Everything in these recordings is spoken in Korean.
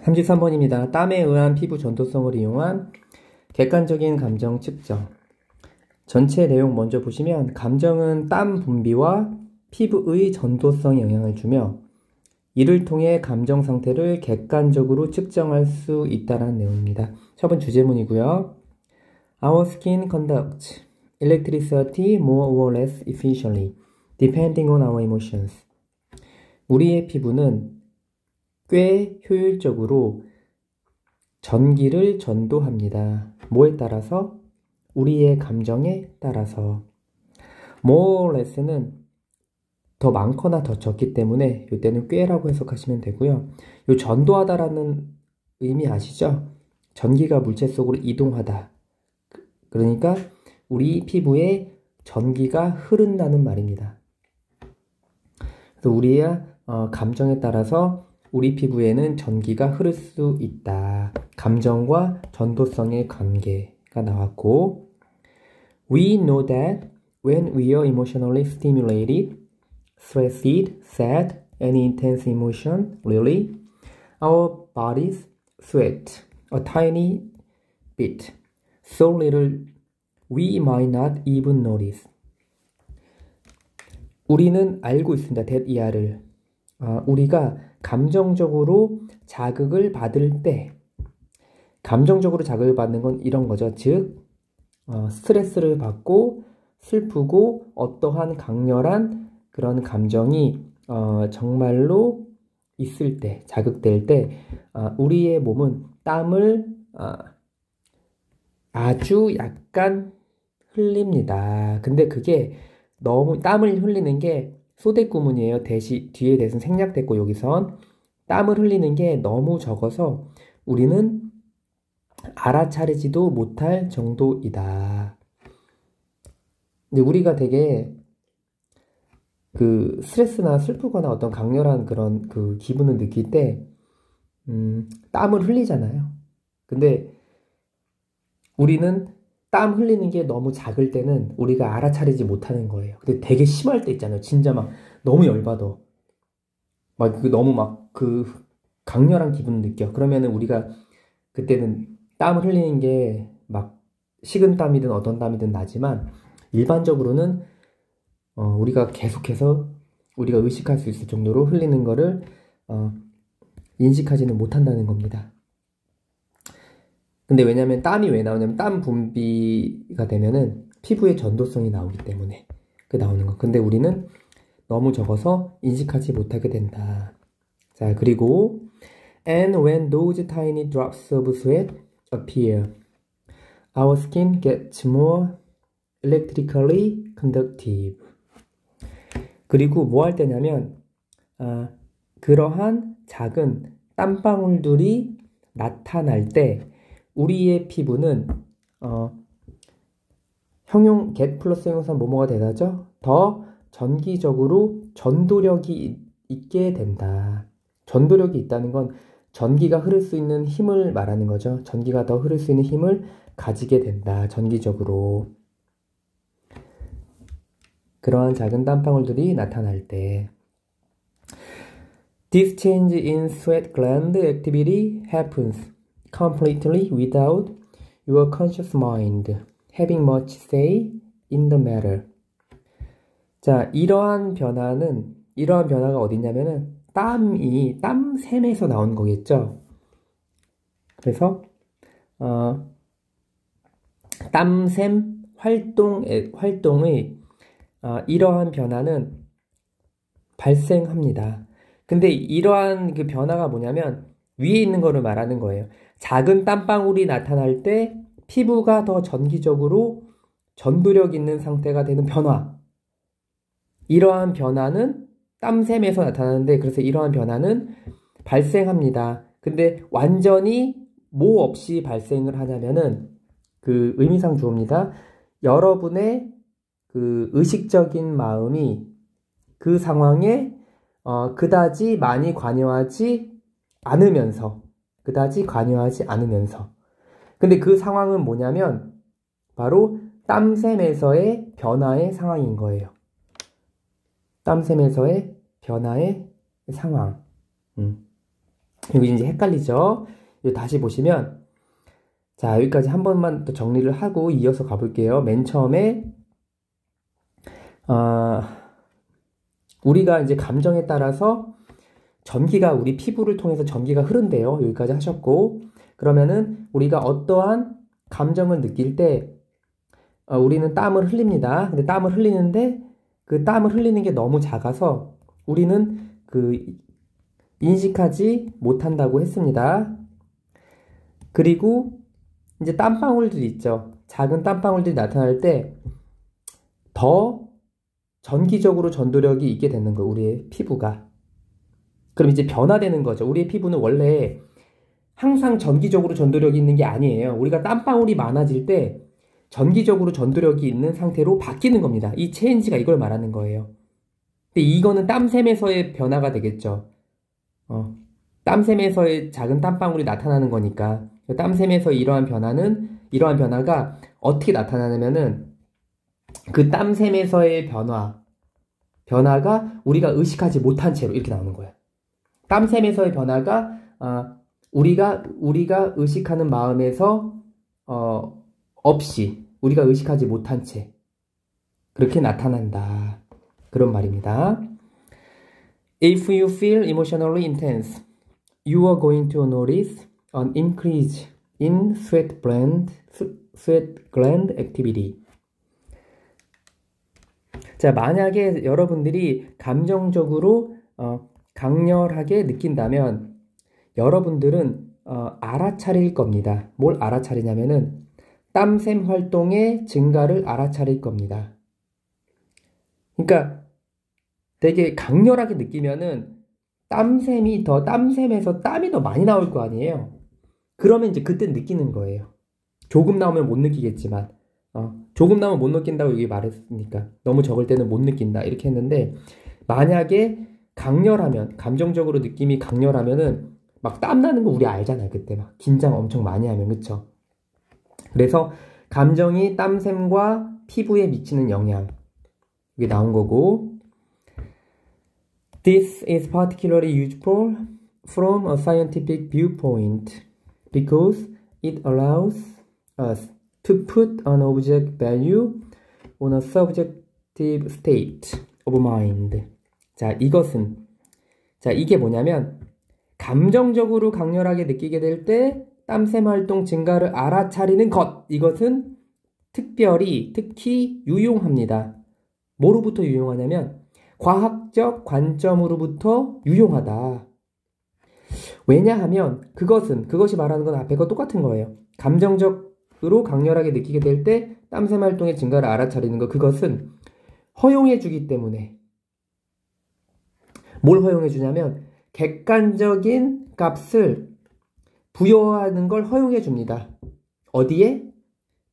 33번입니다. 땀에 의한 피부 전도성을 이용한 객관적인 감정 측정. 전체 내용 먼저 보시면 감정은 땀 분비와 피부의 전도성에 영향을 주며 이를 통해 감정 상태를 객관적으로 측정할 수 있다는 내용입니다. 처음 주제문이고요. Our skin conducts electricity more or less efficiently, depending on our emotions. 우리의 피부는 꽤 효율적으로 전기를 전도합니다. 뭐에 따라서? 우리의 감정에 따라서. more or less는 더 많거나 더 적기 때문에 이때는 꽤라고 해석하시면 되고요. 요 전도하다라는 의미 아시죠? 전기가 물체 속으로 이동하다. 그러니까 우리 피부에 전기가 흐른다는 말입니다. 그래서 우리의 감정에 따라서 우리 피부에는 전기가 흐를 수 있다. 감정과 전도성의 관계가 나왔고, We know that when we are emotionally stimulated, stressed, sad, any intense emotion, really, our bodies sweat a tiny bit, so little we might not even notice. 우리는 알고 있습니다. that 이하를. 우리가 감정적으로 자극을 받을 때, 감정적으로 자극을 받는 건 이런 거죠. 즉, 스트레스를 받고 슬프고 어떠한 강렬한 그런 감정이 정말로 있을 때, 자극될 때, 우리의 몸은 땀을 아주 약간 흘립니다. 근데 그게 너무 땀을 흘리는 게 소대구문이에요. 뒤에 대신 생략됐고 여기선 땀을 흘리는 게 너무 적어서 우리는 알아차리지도 못할 정도이다. 근데 우리가 되게 그 스트레스나 슬프거나 어떤 강렬한 그런 그 기분을 느낄 때 땀을 흘리잖아요. 근데 우리는 땀 흘리는 게 너무 작을 때는 우리가 알아차리지 못하는 거예요. 근데 되게 심할 때 있잖아요. 진짜 막 너무 열받아. 막 너무 막 그 강렬한 기분을 느껴. 그러면은 우리가 그때는 땀을 흘리는 게 막 식은 땀이든 어떤 땀이든 나지만 일반적으로는 우리가 계속해서 우리가 의식할 수 있을 정도로 흘리는 거를 인식하지는 못한다는 겁니다. 근데 왜냐면 땀이 왜 나오냐면 땀 분비가 되면은 피부의 전도성이 나오기 때문에 나오는 거. 근데 우리는 너무 적어서 인식하지 못하게 된다. 자, 그리고 And when those tiny drops of sweat appear, our skin gets more electrically conductive. 그리고 뭐 할 때냐면 그러한 작은 땀방울들이 나타날 때 우리의 피부는 형용 get 플러스 형용사 뭐뭐가 되죠? 더 전기적으로 전도력이 있게 된다. 전도력이 있다는 건 전기가 흐를 수 있는 힘을 말하는 거죠. 전기가 더 흐를 수 있는 힘을 가지게 된다. 전기적으로. 그러한 작은 땀방울들이 나타날 때 This change in sweat gland activity happens completely without your conscious mind having much say in the matter. 자, 이러한 변화가 어디냐면은 땀샘에서 나온 거겠죠. 그래서 땀샘 활동의 이러한 변화는 발생합니다. 근데 이러한 그 변화가 뭐냐면 위에 있는 거를 말하는 거예요. 작은 땀방울이 나타날 때 피부가 더 전기적으로 전도력 있는 상태가 되는 변화. 이러한 변화는 땀샘에서 나타나는데 그래서 이러한 변화는 발생합니다. 근데 완전히 뭐 없이 발생을 하냐면은 그 의미상 주어입니다. 여러분의 그 의식적인 마음이 그 상황에 그다지 많이 관여하지 않으면서 근데 그 상황은 뭐냐면 바로 땀샘에서의 변화의 상황인 거예요. 땀샘에서의 변화의 상황. 여기 이제 헷갈리죠? 여기 다시 보시면, 자, 여기까지 한 번만 또 정리를 하고 이어서 가볼게요. 맨 처음에, 우리가 이제 감정에 따라서 전기가 우리 피부를 통해서 전기가 흐른대요. 여기까지 하셨고, 그러면은 우리가 어떠한 감정을 느낄 때, 우리는 땀을 흘립니다. 근데 땀을 흘리는데 그 땀을 흘리는 게 너무 작아서 우리는 인식하지 못한다고 했습니다. 그리고 이제 땀방울들이 있죠. 작은 땀방울들이 나타날 때 더 전기적으로 전도력이 있게 되는 거예요. 우리의 피부가. 그럼 이제 변화되는 거죠. 우리의 피부는 원래 항상 전기적으로 전도력이 있는 게 아니에요. 우리가 땀방울이 많아질 때 전기적으로 전도력이 있는 상태로 바뀌는 겁니다. 이 체인지가 이걸 말하는 거예요. 근데 이거는 땀샘에서의 변화가 되겠죠. 땀샘에서의 작은 땀방울이 나타나는 거니까 땀샘에서 이러한 변화가 어떻게 나타나냐면은 그 땀샘에서의 변화가 우리가 의식하지 못한 채로 이렇게 나오는 거예요. 땀샘에서의 변화가 우리가 의식하는 마음에서 없이 우리가 의식하지 못한 채 그렇게 나타난다. 그런 말입니다. If you feel emotionally intense, you are going to notice an increase in sweat gland activity. 자, 만약에 여러분들이 감정적으로 강렬하게 느낀다면 여러분들은 알아차릴 겁니다. 뭘 알아차리냐면은 땀샘 활동의 증가를 알아차릴 겁니다. 그러니까 되게 강렬하게 느끼면은 땀샘에서 땀이 더 많이 나올 거 아니에요. 그러면 이제 그때 느끼는 거예요. 조금 나오면 못 느끼겠지만 조금 나오면 못 느낀다고 여기 말했으니까 너무 적을 때는 못 느낀다 이렇게 했는데 만약에 강렬하면 감정적으로 느낌이 강렬하면은 막 땀 나는 거 우리 알잖아요. 그때 막 긴장 엄청 많이 하면 그쵸? 그래서 감정이 땀샘과 피부에 미치는 영향 이게 나온 거고 This is particularly useful from a scientific viewpoint because it allows us to put an object value on a subjective state of mind. 자, 이게 뭐냐면 감정적으로 강렬하게 느끼게 될 때 땀샘 활동 증가를 알아차리는 것. 이것은 특히 유용합니다. 뭐로부터 유용하냐면 과학적 관점으로부터 유용하다. 왜냐하면 그것이 말하는 건 앞에 거 똑같은 거예요. 감정적으로 강렬하게 느끼게 될 때 땀샘 활동의 증가를 알아차리는 것. 그것은 허용해 주기 때문에. 뭘 허용해 주냐면 객관적인 값을 부여하는 걸 허용해 줍니다. 어디에?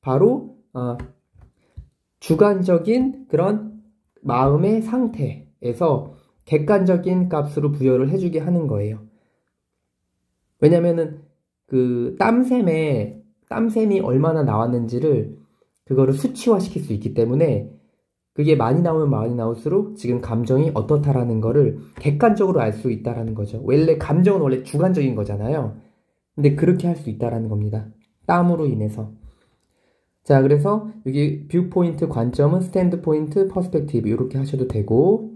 바로 주관적인 그런 마음의 상태에서 객관적인 값으로 부여를 해주게 하는 거예요. 왜냐면은 그 땀샘이 얼마나 나왔는지를 그거를 수치화시킬 수 있기 때문에 그게 많이 나오면 많이 나올수록 지금 감정이 어떻다라는 거를 객관적으로 알 수 있다라는 거죠. 감정은 원래 주관적인 거잖아요. 근데 그렇게 할 수 있다라는 겁니다. 땀으로 인해서. 자, 그래서 여기 뷰포인트 관점은 스탠드 포인트, 퍼스펙티브 이렇게 하셔도 되고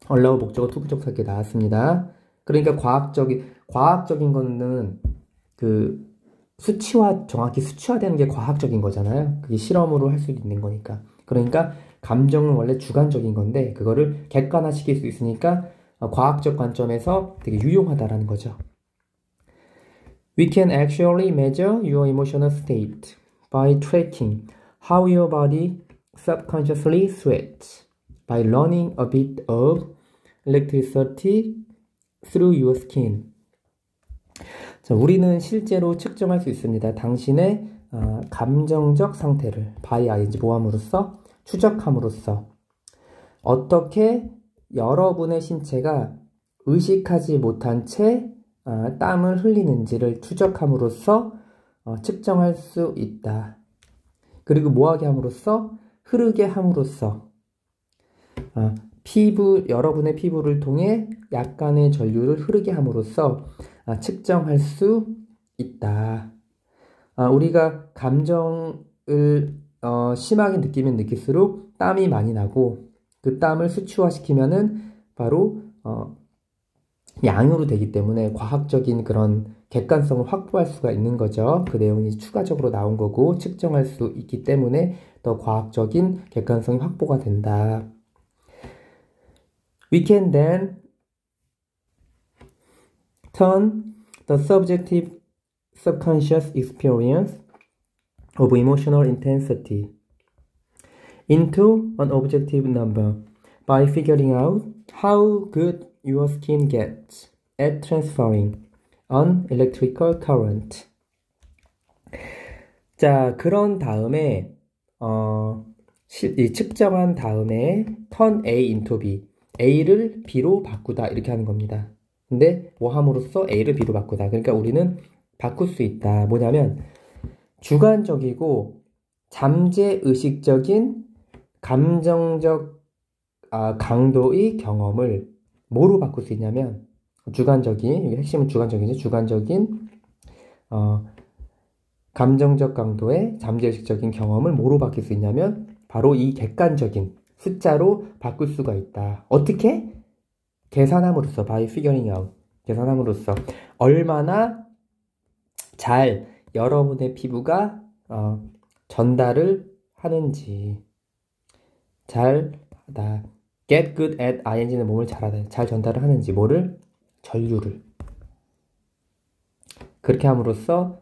allow 목적어 투부정사게 나왔습니다. 그러니까 과학적인 거는 그 정확히 수치화되는 게 과학적인 거잖아요. 그게 실험으로 할 수 있는 거니까. 그러니까 감정은 원래 주관적인 건데 그거를 객관화시킬 수 있으니까 과학적 관점에서 되게 유용하다라는 거죠. We can actually measure your emotional state by tracking how your body subconsciously sweats by running a bit of electricity through your skin. 자, 우리는 실제로 측정할 수 있습니다. 당신의 감정적 상태를 by ing 모함으로써 추적함으로써 어떻게 여러분의 신체가 의식하지 못한 채 땀을 흘리는지를 추적함으로써 측정할 수 있다. 그리고 뭐하게 함으로써? 흐르게 함으로써 여러분의 피부를 통해 약간의 전류를 흐르게 함으로써 측정할 수 있다. 우리가 감정을 심하게 느끼면 느낄수록 땀이 많이 나고 그 땀을 수치화시키면은 바로 양으로 되기 때문에 과학적인 그런 객관성을 확보할 수가 있는 거죠. 그 내용이 추가적으로 나온 거고 측정할 수 있기 때문에 더 과학적인 객관성이 확보가 된다. We can then turn the subjective subconscious experience of emotional intensity into an objective number by figuring out how good your skin gets at transferring an electrical current. 자, 그런 다음에 측정한 다음에 turn A into B, A를 B로 바꾸다 이렇게 하는 겁니다. 근데 뭐 함으로써 A를 B로 바꾸다. 그러니까 우리는 바꿀 수 있다. 뭐냐면 주관적이고 잠재의식적인 감정적 강도의 경험을 뭐로 바꿀 수 있냐면 주관적인, 여기 핵심은 주관적이죠. 주관적인 감정적 강도의 잠재의식적인 경험을 뭐로 바뀔 수 있냐면 바로 이 객관적인 숫자로 바꿀 수가 있다. 어떻게? 계산함으로써, by figuring out. 계산함으로써 얼마나 잘 여러분의 피부가 전달을 하는지. 잘하다. get good at ing는 몸을 잘하다. 잘 전달을 하는지. 뭐를? 전류를. 그렇게 함으로써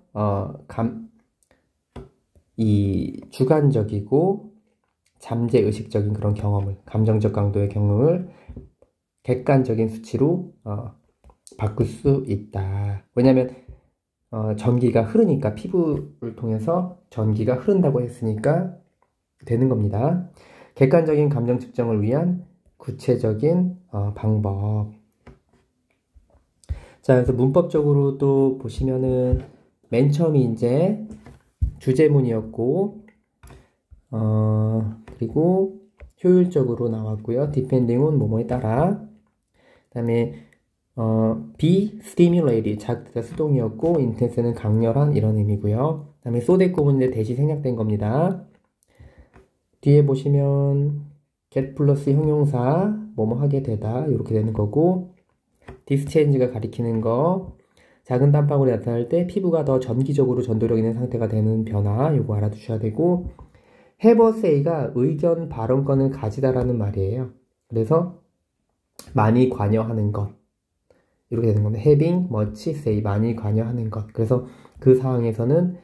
이 주관적이고 잠재의식적인 그런 경험을, 감정적 강도의 경험을 객관적인 수치로 바꿀 수 있다. 왜냐하면 전기가 흐르니까, 피부를 통해서 전기가 흐른다고 했으니까 되는 겁니다. 객관적인 감정 측정을 위한 구체적인 방법. 자, 그래서 문법적으로 또 보시면은 맨 처음이 이제 주제문이었고, 그리고 효율적으로 나왔고요. depending on 뭐뭐에 따라. 그 다음에 be stimulated, 자극되다 수동이었고, intense는 강렬한 이런 의미고요. 그 다음에 so that 구문인데 대시 생략된 겁니다. 뒤에 보시면 get 플러스 형용사 뭐뭐 하게 되다 이렇게 되는 거고, discharge가 가리키는 거, 작은 땀방울이 나타날 때 피부가 더 전기적으로 전도력 있는 상태가 되는 변화, 이거 알아두셔야 되고, have a say가 의견 발언권을 가지다라는 말이에요. 그래서 많이 관여하는 것 이렇게 되는 겁니다. having much say, 많이 관여하는 것. 그래서 그 상황에서는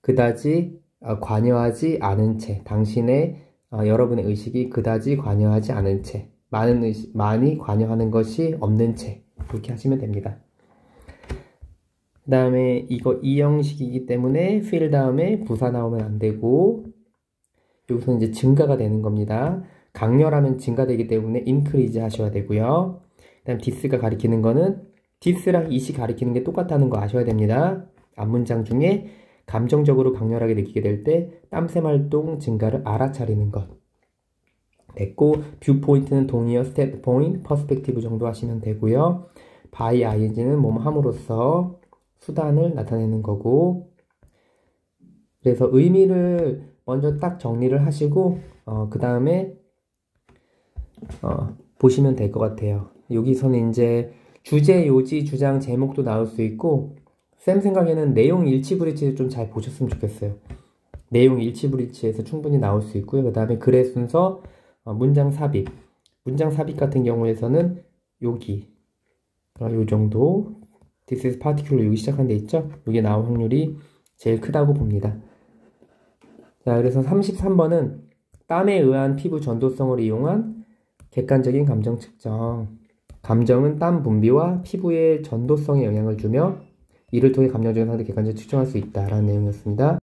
그다지 관여하지 않은 채, 당신의 여러분의 의식이 그다지 관여하지 않은 채, 많이 관여하는 것이 없는 채, 그렇게 하시면 됩니다. 그 다음에 이거 이 형식이기 때문에 feel 다음에 부사 나오면 안 되고, 여기서 이제 증가가 되는 겁니다. 강렬하면 증가되기 때문에 increase 하셔야 되고요. 그 다음 this가 가리키는 거는 this랑 it이 가리키는 게 똑같다는 거 아셔야 됩니다. 앞문장 중에 감정적으로 강렬하게 느끼게 될 때 땀샘 활동 증가를 알아차리는 것 됐고, viewpoint는 동의어, standpoint, perspective 정도 하시면 되고요. by ing는 뭐뭐 함으로써 수단을 나타내는 거고, 그래서 의미를 먼저 딱 정리를 하시고 그 다음에 보시면 될 것 같아요. 여기서는 이제 주제, 요지, 주장, 제목도 나올 수 있고, 쌤 생각에는 내용 일치불일치를 좀 잘 보셨으면 좋겠어요. 내용 일치불일치에서 충분히 나올 수 있고요. 그 다음에 글의 순서, 문장 삽입. 문장 삽입 같은 경우에서는 여기 요 정도, this is particular, 여기 시작한 데 있죠? 여기 나올 확률이 제일 크다고 봅니다. 자, 그래서 33번은 땀에 의한 피부 전도성을 이용한 객관적인 감정 측정. 감정은 땀 분비와 피부의 전도성에 영향을 주며 이를 통해 감정적인 상태 객관적으로 측정할 수 있다라는 내용이었습니다.